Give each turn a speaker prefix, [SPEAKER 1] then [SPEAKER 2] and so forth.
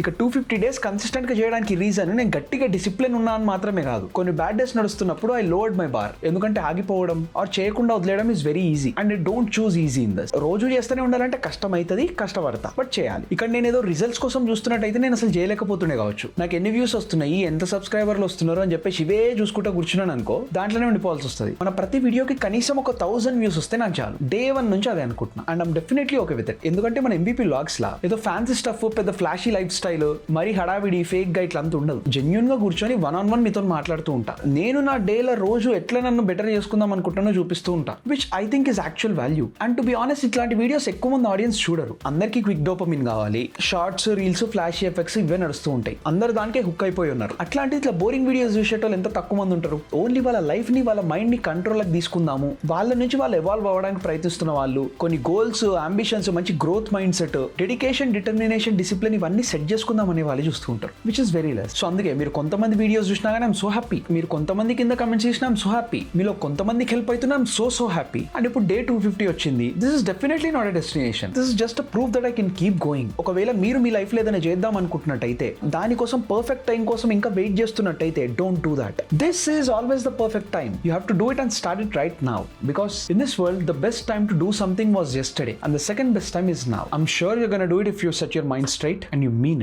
[SPEAKER 1] ఇక 250 days consistent గా చేయడానికి రీజన్ నేను గట్టిగా డిసిప్లిన్ ఉన్నాను మాత్రమే కాదు. కొన్ని బ్యాడ్ డేస్ నడుస్తున్నప్పుడు ఐ లోడ్ మై బార్. ఎందుకంటే ఆగిపోవడం ఆర్ చేయకుండా వదిలేయడం is very easy and I don't choose easy in this. రోజు చేస్తూనే ఉండాలంటే కష్టం అవుతుంది, కష్టపడతా, బట్ చేయాలి. ఇక్కడ నేను ఏదో రిజల్ట్స్ కోసం చూస్తున్నట్టయితే నేను అసలు చేయలేకపోతుండే కావచ్చు. నాకు ఎన్ని వ్యూస్ వస్తున్నాయి, ఎంత సబ్స్క్రైబర్లు వస్తున్నారు అని చెప్పేసి ఇవే చూసుకుంటా కూర్చున్నాను అనుకో, దాంట్లోనే ఉండిపోవాల్సి వస్తుంది. మన ప్రతి వీడియోకి కనీసం ఒక 1000 వ్యూస్ వస్తే నాకు చాలు. డే 1 నుంచి అదే అనుకుంటున్నా and I'm definitely okay with it. ఎందుకంటే మన ఎంబీపీ లాగ్స్ లా ఏదో ఫ్యాన్సీ స్టఫ్, పెద్ద ఫ్లాషీ లైఫ్ స్టైల్, మరి హడావిడి ఫేక్ గా ఇట్లా అంత ఉండదు. జెన్యూన్ గా కూర్చొని 1-on-1 మీతో మాట్లాడుతూ ఉంటా. నేను నా డేల రోజు ఎట్లా నన్ను బెటర్ చేసుకుందాం అనుకుంటానో చూపిస్తూ ఉంటా, which I think is actual value. And to be honest, ఇట్లాంటి వీడియోస్ ఎక్కువ మంది ఆడియన్స్ చూడరు. అందరికీ క్విక్ డోపమిన్ కావాలి, షార్ట్స్, రీల్స్, ఫ్లాషీ ఎఫెక్ట్స్ ఇవే నడుస్తూ ఉంటాయి. అందరు దానికే హుక్ అయిపోయి ఉన్నారు. అట్లాంటి ఇట్లా బోరింగ్ వీడియోస్ చూసేటోళ్ళు ఎంత తక్కువ మంది ఉంటారు. ఓన్లీ వాళ్ళ లైఫ్ ని, వాళ్ళ మైండ్ ని కంట్రోల్ కి తీసుకుందాము, వాళ్ళ నుంచి వాళ్ళు ఎవాల్వ్ అవ్వడానికి ప్రయత్నిస్తున్న వాళ్ళు, కొన్ని గోల్స్, అంబిషన్స్, మంచి growth mind set, dedication, determination, discipline ఇవన్నీ సెట్ చేసుకుందాం అనే వాళ్ళు చూస్తూ ఉంటారు, which is very less. So అందుకే మీరు కొంతమంది వీడియోస్ చూసినా కానీ ఐమ్ సో హ్యాపీ, మీరు కొంతమంది కింద కమెంట్స్ చేసినా ఐమ్ సో హ్యాపీ, మీలో కొంతమందికి హెల్ప్ అవుతున్నా ఐమ్ సో హ్యాపీ. అండ్ ఇప్పుడు డే 250 వచ్చింది. This is definitely not a destination, this is just a proof that I can keep going. ఒకవేళ మీరు మీ లైఫ్ లో ఏదైనా చేద్దాం అనుకుంటున్నట్టయితే, దానికోసం పర్ఫెక్ట్ టైం కోసం ఇంకా వెయిట్ చేస్తున్నట్టయితే, don't do that. This is always the perfect time. You have to do it and start it right now, because in this world the best time to do something was yesterday and the second best time is now. I'm sure you're gonna do it if you set your mind straight and you mean it.